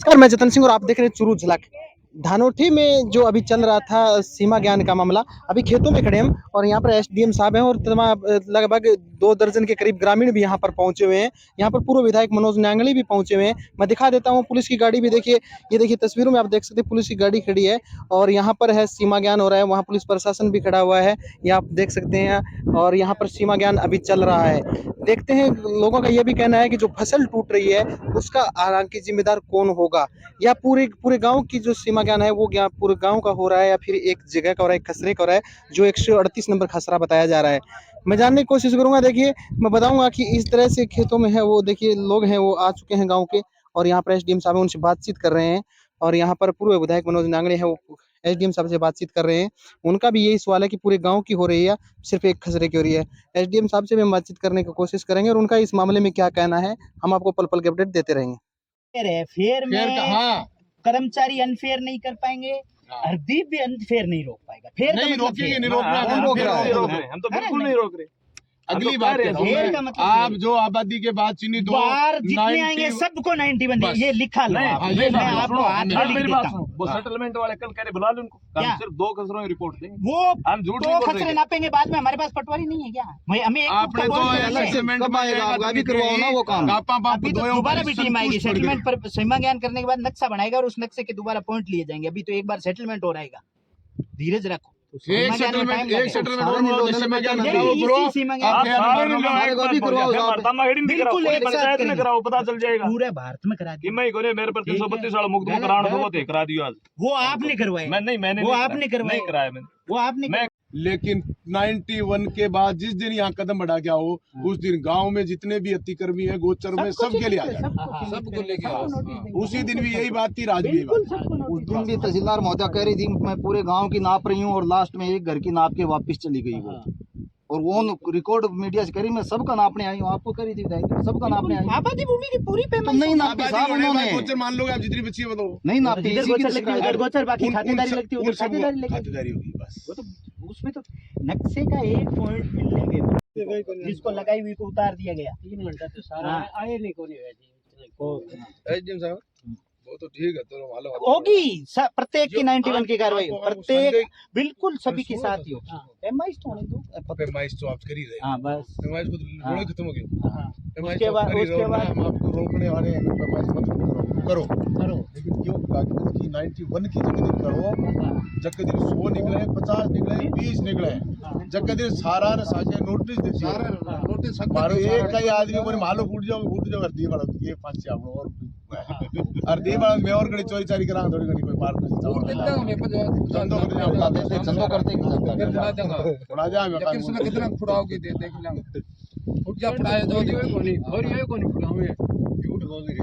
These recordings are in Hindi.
नमस्कार, मैं जतन सिंह और आप देख रहे हैं चुरू झलक। धानोठी में जो अभी चल रहा था सीमा ज्ञान का मामला, अभी खेतों में खड़े हम और यहाँ पर एसडीएम साहब हैं और लगभग 2 दर्जन के करीब ग्रामीण भी यहाँ पर पहुंचे हुए हैं। यहाँ पर पूर्व विधायक मनोज नांगली भी पहुंचे हुए हैं। मैं दिखा देता हूँ, पुलिस की गाड़ी भी देखिए, ये देखिए तस्वीरों में आप देख सकते हैं पुलिस की गाड़ी खड़ी है और यहाँ पर है सीमा ज्ञान हो रहा है। वहाँ पुलिस प्रशासन भी खड़ा हुआ है, ये आप देख सकते हैं और यहाँ पर सीमा ज्ञान अभी चल रहा है। देखते हैं, लोगों का यह भी कहना है कि जो फसल टूट रही है उसका हालांकि जिम्मेदार कौन होगा, या पूरे पूरे गांव की जो सीमा ज्ञान है वो क्या पूरे गांव का हो रहा है या फिर एक जगह का हो रहा है, एक खसरे का हो रहा है जो 138 नंबर खसरा बताया जा रहा है। मैं जानने की कोशिश करूंगा। देखिए, मैं बताऊंगा कि इस तरह से खेतों में है वो, देखिए लोग हैं वो आ चुके हैं गाँव के और यहाँ पर एसडीएम साहब उनसे बातचीत कर रहे हैं और यहाँ पर पूर्व विधायक मनोज नांगड़े हैं, वो एसडीएम साहब से बातचीत कर रहे हैं। उनका भी यही सवाल है कि पूरे गांव की हो रही है, सिर्फ एक खसरे की हो रही है। एसडीएम साहब से भी हम बातचीत करने की कोशिश करेंगे और उनका इस मामले में क्या कहना है हम आपको पल पल के अपडेट देते रहेंगे। फेयर में कर्मचारी अनफेयर नहीं कर पाएंगे, हरदीप भी अनफेयर नहीं रोक पाएगा। फेयर नहीं रोकेंगे, नहीं रोक रहे, हम तो बिल्कुल नहीं रोक रहे। अगली बात फेयर का मतलब आप जो आबादी के बाद चीनी दो बार जितने आएंगे सबको 91 ये लिखा लो। मैं आपको हाथ में लिख देता हूं। वो सेटलमेंट वाले कल कह रहे बुला लो उनको, हम सिर्फ 2 खसरों की रिपोर्ट देंगे। वो हम झूठ दो खसरे नापेंगे, बाद में हमारे पास पटवारी नहीं है क्या? हमें आपने तो सेटलमेंट अभी करवाओ ना वो काम। अभी तो दोबारा भी टीम आएगी सेटलमेंट पर सीमा ज्ञान करने के बाद नक्शा बनाएगा और उस नक्शे के दोबारा पॉइंट लिए जाएंगे। अभी तो एक बार सेटलमेंट हो रहेगा, धीरज रखो। एक सेटलमेंट पता चल जाएगा पूरे भारत में करा दिया। मेरे पर 332 वाला मुकदमा करा दिया आज। वो आपने करवाया? मैंने वो आपने करवाया? कराया मैंने, वो आपने। लेकिन 91 के बाद जिस दिन यहाँ कदम बढ़ा गया हो उस दिन गांव में जितने भी अतिक्रमी है गोचर में सबके लिए आ जाए, सबको लेके आओ। उसी दिन भी यही बात थी, राज भी उस दिन भी तहसीलदार महोदय कह रही थी मैं पूरे गांव की नाप रही हूँ और लास्ट में एक घर की नाप के वापस चली गई वो, और वो रिकॉर्ड मीडिया से करी, मैं सबका नापने आई हूँ। आपको करी थी सबका नापने आई। आबादी भूमि की पूरी पेमेंट नहीं नापी साहब उन्होंने। गोचर मान लो आप जितनी बची है बताओ, नहीं नापी, गोचर बाकी खातेदारी लगती है, खातेदारी होगी बस। वो तो उसमें तो नक्शे का एक पॉइंट मिलने के जिसको लगाई हुई को उतार दिया गया। 3 घंटा तो सारा आए नहीं कोनी एसडीएम साहब वो तो ठीक है, तो मालूम होगी प्रत्येक की 91 की कार्रवाई, प्रत्येक बिल्कुल सभी के साथ ही हो। एमआईएस तो होने दो, एमआईएस तो आप कर ही रहे हैं। हाँ बस एमआईएस को थोड़ा खत्म हो गया। उसके बाद हम आपको रोकने वाले हैं, एमआईएस मत करो, लेकिन क्यों 91 की जगह करो, जब दिन 100 निकले, 50 निकले, 20 निकले, जब दिन सारा साझे नोटिस देती है नोटिस मारो एक कई आदमी को मालो फूट जाओ कर दिए बड़ा ये 5 से आप और दी बड़ा मैं और गड़ी चोरी चारी करा थोड़ी घड़ी कोई पार नहीं चंदो करते बना जा मैं कितना फुड़ाओगे देख लेंगे फुट जा फुड़ाए दो कोनी और ये कोनी फुड़ावे झूठ बोल रही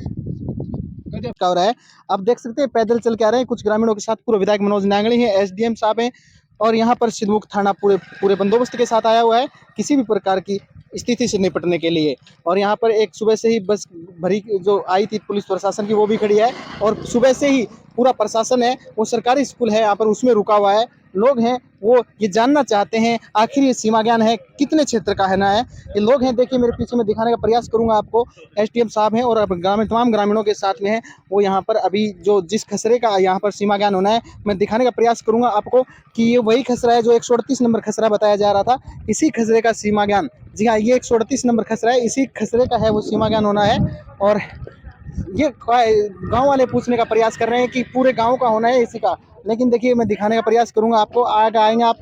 क्या हो रहा है आप देख सकते हैं, पैदल चल के आ रहे हैं कुछ ग्रामीणों के साथ। पूर्व विधायक मनोज नांगली हैं, एसडीएम साहब हैं और यहाँ पर सिद्धमुख थाना पूरे बंदोबस्त के साथ आया हुआ है किसी भी प्रकार की स्थिति से निपटने के लिए। और यहाँ पर एक सुबह से ही बस भरी जो आई थी पुलिस प्रशासन की वो भी खड़ी है और सुबह से ही पूरा प्रशासन है वो सरकारी स्कूल है यहाँ पर उसमें रुका हुआ है। लोग हैं वो ये जानना चाहते हैं आखिर ये सीमा ज्ञान है कितने क्षेत्र का है ना है। ये लोग हैं, देखिए मेरे पीछे में दिखाने का प्रयास करूंगा आपको। एसडीएम साहब हैं और अब तमाम ग्रामीणों के साथ में हैं वो यहाँ पर अभी जो जिस खसरे का यहाँ पर सीमा ज्ञान होना है मैं दिखाने का प्रयास करूंगा आपको कि ये वही खसरा है जो 138 नंबर खसरा बताया जा रहा था। इसी खसरे का सीमा ज्ञान, जी हाँ ये 138 नंबर खसरा है, इसी खसरे का है वो सीमा ज्ञान होना है। और ये गांव वाले पूछने का प्रयास कर रहे हैं कि पूरे गांव का होना है इसी का, लेकिन देखिए मैं दिखाने का प्रयास करूंगा आपको। आगे आएंगे, आप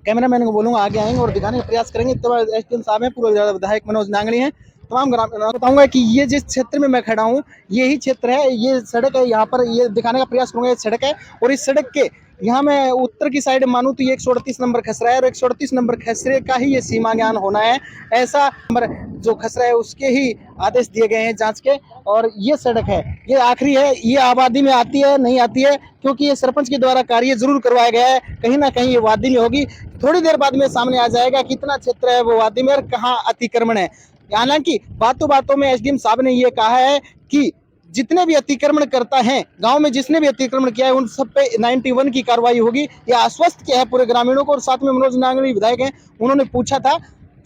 कैमरामैन को बोलूंगा आगे आएंगे और दिखाने का प्रयास करेंगे। तो एसडीएम साहब हैं, पूर्व विधायक मनोज नांगली हैं, तमाम ग्रामीण बताऊंगा कि ये जिस क्षेत्र में मैं खड़ा हूँ यही क्षेत्र है, ये सड़क है, यहाँ पर ये दिखाने का प्रयास करूंगा। ये सड़क है और इस सड़क के यहाँ मैं उत्तर की साइड मानूं तो ये 138 नंबर खसरा है और 138 नंबर खसरे का ही ये सीमा ज्ञान होना है। ऐसा नंबर जो खसरा है उसके ही आदेश दिए गए हैं जांच के। और ये सड़क है, ये आखिरी है, ये आबादी में आती है नहीं आती है क्योंकि ये सरपंच के द्वारा कार्य जरूर करवाया गया है। कहीं ना कहीं ये वादी में होगी, थोड़ी देर बाद में सामने आ जाएगा कितना क्षेत्र है वो वादी में और कहाँ अतिक्रमण है। हालांकि बातों बातों में एसडीएम साहब ने ये कहा है कि जितने भी अतिक्रमण करता है गांव में, जिसने भी अतिक्रमण किया है उन सब पे 91 की कार्रवाई होगी। यह आश्वस्त किया है पूरे ग्रामीणों को। और साथ में मनोज नांगली विधायक हैं, उन्होंने पूछा था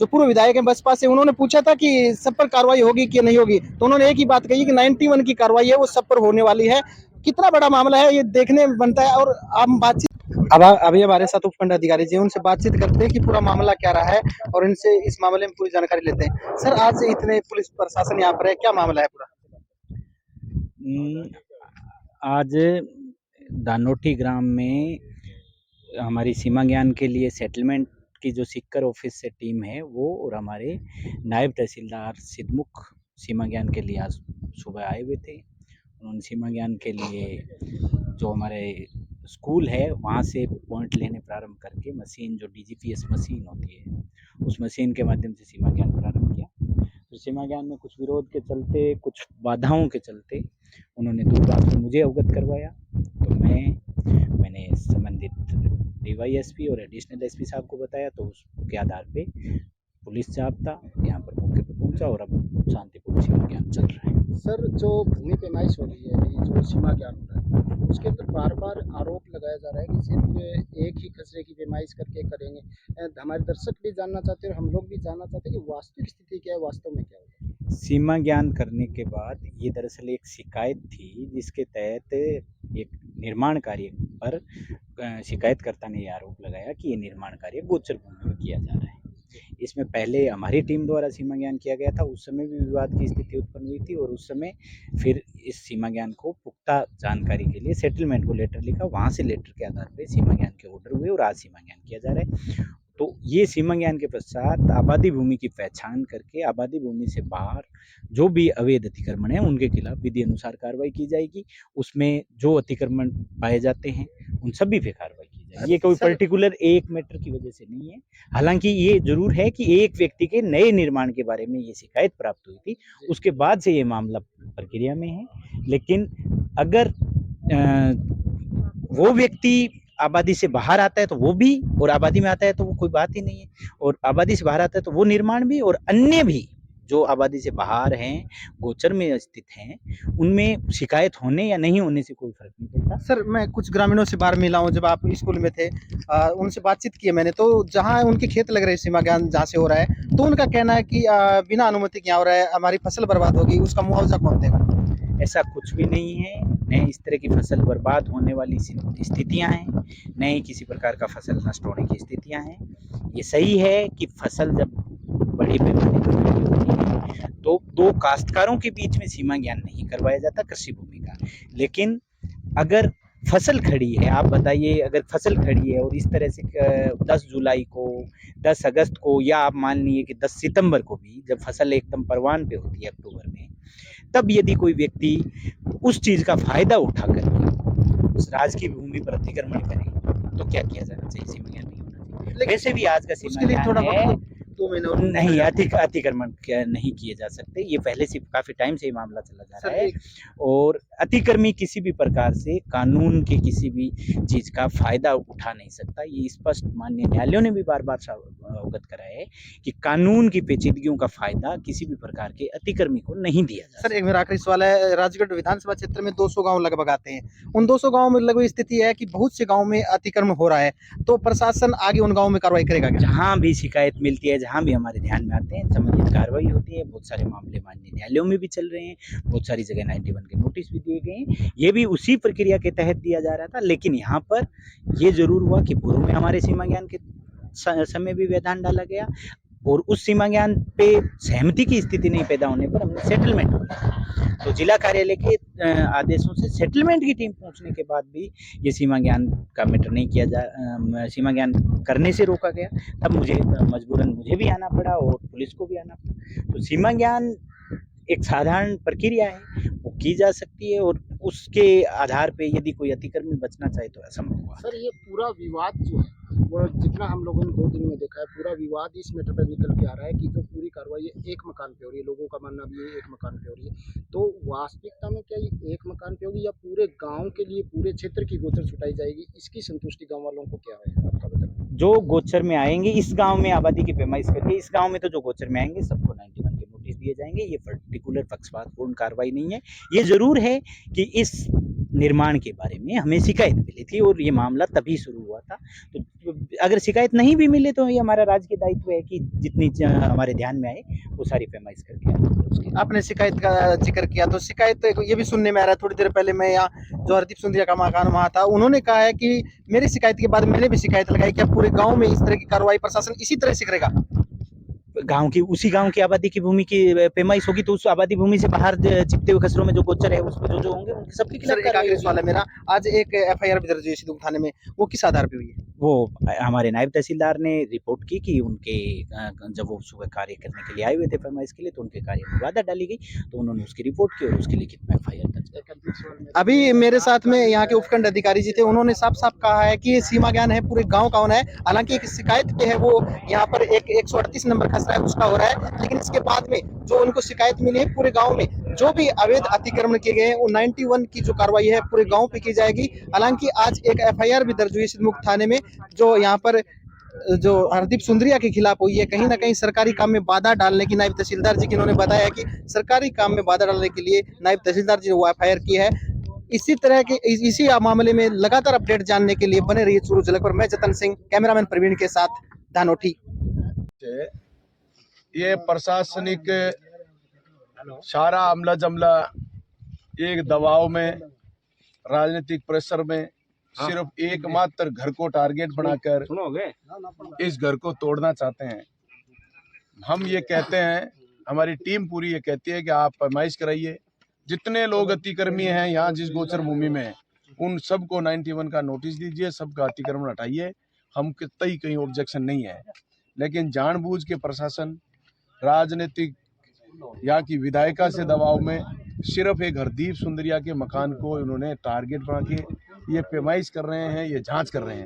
जो पूर्व विधायक हैं बसपा से, उन्होंने पूछा था कि सब पर कार्रवाई होगी कि नहीं होगी, तो उन्होंने एक ही बात कही कि 91 की कार्रवाई है वो सब पर होने वाली है। कितना बड़ा मामला है ये देखने में बनता है। और हम बातचीत अब अभी हमारे साथ उपखंड अधिकारी जी हैं, उनसे बातचीत करते हैं कि पूरा मामला क्या रहा है और इनसे इस मामले में पूरी जानकारी लेते हैं। सर, आज से इतने पुलिस प्रशासन यहाँ पर है, क्या मामला है पूरा? आज दानोटी ग्राम में हमारी सीमा ज्ञान के लिए सेटलमेंट की जो सिक्कर ऑफिस से टीम है वो और हमारे नायब तहसीलदार सिद्धमुख सीमा ज्ञान के लिए आज सुबह आए हुए थे। उन्होंने सीमा ज्ञान के लिए जो हमारे स्कूल है वहाँ से पॉइंट लेने प्रारंभ करके मशीन जो DGPS मशीन होती है उस मशीन के माध्यम से सीमा ज्ञान प्रारंभ किया। तो सीमा ज्ञान में कुछ विरोध के चलते, कुछ बाधाओं के चलते उन्होंने दूरभाष में मुझे अवगत करवाया। तो मैंने संबंधित DYSP और एडिशनल SP साहब को बताया, तो उसके आधार पे पुलिस जाब्ता यहाँ पर मौके पर पहुंचा और अब शांतिपूर्ण सीमा ज्ञान चल रहा है। सर, जो भूमि पैमाइश हो रही है अभी, जो सीमा ज्ञान हो रहा है, उसके अंदर बार बार आरोप लगाया जा रहा है कि सिर्फ एक ही खसरे की पैमाइश करके करेंगे। हमारे दर्शक भी जानना चाहते हैं और हम लोग भी जानना चाहते हैं कि वास्तविक स्थिति क्या है, वास्तव में क्या है। सीमा ज्ञान करने के बाद ये दरअसल एक शिकायत थी जिसके तहत एक निर्माण कार्य पर शिकायतकर्ता ने ये आरोप लगाया कि ये निर्माण कार्य गोचर भूमि में किया जा रहा है। इसमें पहले हमारी टीम द्वारा सीमा ज्ञान किया गया था, उस समय भी विवाद की स्थिति उत्पन्न हुई थी और उस समय फिर इस सीमा ज्ञान को पुख्ता जानकारी के लिए सेटलमेंट को लेटर लिखा, वहाँ से लेटर के आधार पर सीमा ज्ञान के ऑर्डर हुए और आज सीमा ज्ञान किया जा रहा है। तो ये सीमा ज्ञान के पश्चात आबादी भूमि की पहचान करके आबादी भूमि से बाहर जो भी अवैध अतिक्रमण है उनके खिलाफ विधि अनुसार कार्रवाई की जाएगी। उसमें जो अतिक्रमण पाए जाते हैं उन सभी पे कार्रवाई की जाएगी। ये कोई पर्टिकुलर एक मैटर की वजह से नहीं है। हालांकि ये जरूर है कि एक व्यक्ति के नए निर्माण के बारे में ये शिकायत प्राप्त हुई थी, उसके बाद से ये मामला प्रक्रिया में है। लेकिन अगर वो व्यक्ति आबादी से बाहर आता है तो वो भी, और आबादी में आता है तो वो कोई बात ही नहीं है, और आबादी से बाहर आता है तो वो निर्माण भी, और अन्य भी जो आबादी से बाहर हैं, गोचर में स्थित हैं, उनमें शिकायत होने या नहीं होने से कोई फर्क नहीं पड़ता। सर, मैं कुछ ग्रामीणों से बाहर मिला हूँ, जब आप स्कूल में थे उनसे बातचीत की है मैंने, तो जहाँ उनके खेत लग रहे हैं सीमा ज्ञान जहाँ से हो रहा है, तो उनका कहना है कि बिना अनुमति के यहाँ हो रहा है, हमारी फसल बर्बाद होगी, उसका मुआवजा कौन देगा? ऐसा कुछ भी नहीं है, न इस तरह की फसल बर्बाद होने वाली स्थितियां हैं, न ही किसी प्रकार का फसल नष्ट होने की स्थितियां हैं। ये सही है कि फसल जब बड़े पैमाने पर होती है तो दो काश्तकारों के बीच में सीमा ज्ञान नहीं करवाया जाता कृषि भूमि का। लेकिन अगर फसल खड़ी है, आप बताइए, अगर फसल खड़ी है और इस तरह से 10 जुलाई को, 10 अगस्त को, या आप मान लीजिए कि 10 सितंबर को भी, जब फसल एकदम परवान पे होती है अक्टूबर में, तब यदि कोई व्यक्ति उस चीज़ का फायदा उठा करके उस राज्य की भूमि पर अतिक्रमण करे तो क्या किया जाना चाहिए? सीमा ज्ञान नहीं होना चाहिए। वैसे भी आज का सीमा ज्ञान है, 2 महीने और नहीं, अतिक्रमण नहीं किए जा सकते। ये पहले से काफी टाइम से ये मामला चला जा रहा है, और अतिक्रमी किसी भी प्रकार से कानून के किसी भी चीज का फायदा उठा नहीं सकता। ये स्पष्ट माननीय न्यायालयों ने भी बार बार अवगत कराया है कि कानून की पेचीदगियों का फायदा किसी भी प्रकार के अतिक्रमी को नहीं दिया जा सकता। सर, एक मेरा आखिरी सवाल है, राजगढ़ विधानसभा क्षेत्र में 200 गांव लगभग आते हैं, उन 200 गांव में लगभग स्थिति है कि बहुत से गांव में अतिक्रमण हो रहा है, तो प्रशासन आगे उन गांव में कार्रवाई करेगा क्या? जहाँ भी शिकायत मिलती है, जहाँ भी हमारे ध्यान में आते हैं, संबंधित कार्रवाई होती है। बहुत सारे मामले माननीय न्यायालयों में भी चल रहे हैं, बहुत सारी जगह 91 के नोटिस भी दिए गए हैं। ये भी उसी प्रक्रिया के तहत दिया जा रहा था। लेकिन यहाँ पर ये जरूर हुआ कि पूर्व में हमारे सीमा ज्ञान के समय भी व्यवधान डाला गया, और उस सीमा ज्ञान पे सहमति की स्थिति नहीं पैदा होने पर हमने सेटलमेंट किया। तो जिला कार्यालय के आदेशों से सेटलमेंट की टीम पहुंचने के बाद भी ये सीमा ज्ञान का मैटर नहीं किया सीमा ज्ञान करने से रोका गया। तब मजबूरन मुझे भी आना पड़ा और पुलिस को भी आना पड़ा। तो सीमा ज्ञान एक साधारण प्रक्रिया है, वो की जा सकती है, और उसके आधार पे यदि कोई अतिक्रमी बचना चाहे तो असंभव हुआ। सर, ये पूरा विवाद जो है वो जितना हम लोगों ने 2 दिन में देखा है, पूरा विवाद इस मैटर पर निकल के आ रहा है कि जो पूरी कार्रवाई एक मकान पे हो रही है, लोगों का मानना भी है एक मकान पे हो रही है, तो वास्तविकता में क्या ये एक मकान पे होगी या पूरे गांव के लिए, पूरे क्षेत्र की गोचर छुटाई जाएगी? इसकी संतुष्टि गांव वालों को क्या है, आपका बताना? जो गोचर में आएंगे, इस गांव में आबादी की पैमाइश करके इस गांव में तो जो गोचर में आएंगे सबको 91 के नोटिस दिए जाएंगे। ये पर्टिकुलर पक्षपातपूर्ण कार्रवाई नहीं है। ये ज़रूर है कि इस निर्माण के बारे में हमें शिकायत मिली थी और ये मामला तभी शुरू हुआ था। तो अगर शिकायत नहीं भी मिले तो ये हमारा राजकीय दायित्व है कि जितनी हमारे ध्यान में आए वो सारी फरमाइश करके आए। आपने शिकायत का जिक्र किया तो शिकायत ये भी सुनने में आ रहा है, थोड़ी देर पहले मैं यहाँ जो हरदीप सुंदरिया का मकान वहाँ था, उन्होंने कहा है कि मेरी शिकायत के बाद मैंने भी शिकायत लगाई कि अब पूरे गांव में इस तरह की कार्रवाई प्रशासन इसी तरह से करेगा। गांव की उसी गांव की आबादी की भूमि की पैमाइश होगी तो उस आबादी भूमि से बाहर छिपते हुए खसरों में जो गोचर है उसमें जो होंगे उनकी सबके सर खिलाफ एक कार्रवाई आखिरी होगी। सवाल है मेरा, आज एक एफआईआर भी दर्ज हुई सिद्धू थाने में, वो किस आधार पे हुई है? वो हमारे नायब तहसीलदार ने रिपोर्ट की कि उनके जब वो सुबह कार्य करने के लिए आए हुए थे फरमाइश के लिए तो उनके कार्य में बाधा डाली गई, तो उन्होंने उसकी रिपोर्ट की और उसके लिखित एफआईआर दर्ज कर। अभी मेरे साथ में यहाँ के उपखंड अधिकारी जी थे, उन्होंने साफ साफ कहा है कि ये सीमा ज्ञान है पूरे गांव का होना है। हालांकि एक शिकायत पे है वो यहाँ पर एक 138 नंबर खसरा है उसका हो रहा है, लेकिन इसके बाद में जो उनको शिकायत मिली है पूरे गांव में जो भी अवैध अतिक्रमण किए गए हैं वो 91 की जो कार्रवाई है पूरे गांव पे की जाएगी। हालांकि आज एक एफआईआर भी दर्ज हुई सिद्धमुख थाने में जो यहाँ पर जो हरदीप सुंदरिया के खिलाफ हुई है, कहीं ना कहीं सरकारी काम में बाधा डालने की नायब तहसीलदार जी की उन्होंने बताया कि सरकारी काम में बाधा डालने के लिए नायब तहसीलदार जी ने वो एफआईआर की है। इसी तरह के इसी मामले में लगातार अपडेट जानने के लिए बने रहिए चूरू झलक पर। मैं जतन सिंह, कैमरामैन प्रवीण के साथ धानोठी। ये प्रशासनिक सारा अमला जमला एक दबाव में, राजनीतिक प्रेशर में सिर्फ एकमात्र घर को टारगेट बनाकर इस घर को तोड़ना चाहते हैं। हम ये कहते हैं, हमारी टीम पूरी ये कहती है कि आप फरमाइश कराइए, जितने लोग अतिक्रमी हैं यहाँ जिस गोचर भूमि में हैं उन सबको 91 का नोटिस दीजिए, सबका अतिक्रमण हटाइए। हम कतई कहीं ऑब्जेक्शन नहीं है, लेकिन जानबूझ के प्रशासन राजनीतिक यहाँ की विधायिका से दबाव में सिर्फ एक हरदीप सुंदरिया के मकान को इन्होंने टारगेट बना के ये पैमाइश कर रहे हैं, ये जांच कर रहे हैं।